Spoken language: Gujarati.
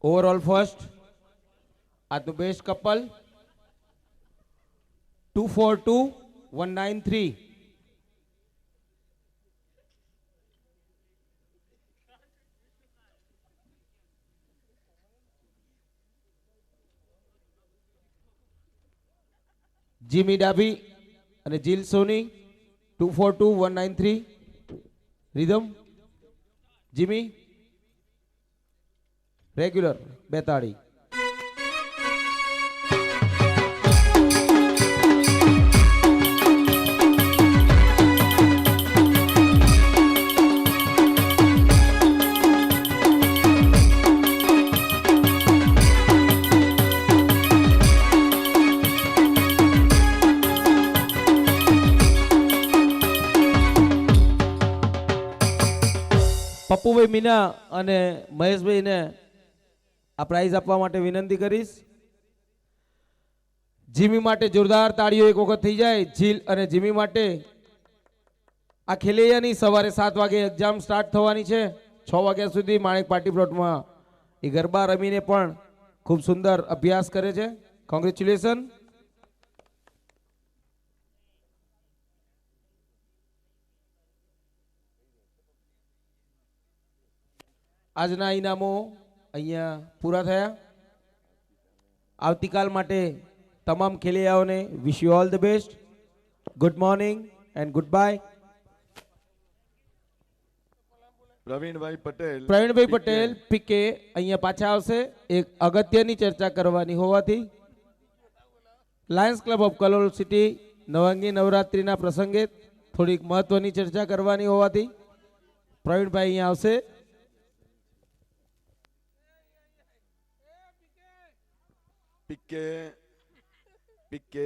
Overall first at the best couple 242193. Jimmy Dabi and Jill Sony 242193. Rhythm Jimmy regular Betadi. પપ્પુભાઈ Meena અને મહેશભાઈને આ પ્રાઇઝ આપવા માટે વિનંતી કરીશ. જીમી માટે જોરદાર તાળીઓ એક વખત થઈ જાય. જીલ અને જીમી માટે આ ખેલૈયાની સવારે 7 વાગે એક્ઝામ સ્ટાર્ટ થવાની છે. 6 વાગ્યા સુધી માણેક પાર્ટી પ્લોટમાં એ ગરબા રમીને પણ ખૂબ સુંદર અભ્યાસ કરે છે. કોંગ્રેચ્યુલેશન. આજના ઇનામો અહીંયા પૂરા થયા. આવતીકાલ માટે તમામ ખેલૈયાઓને wish you all the best. Good morning and goodbye. Pravinbhai Patel P K અહીંયા પાછા આવશે. એક અગત્યની ચર્ચા કરવાની હોવાથી Lions Club of Kalol city નવાંગી નવરાત્રિના પ્રસંગે થોડીક મહત્વની ચર્ચા કરવાની હોવાથી પ્રવીણભાઈ અહીંયા આવશે. પીકે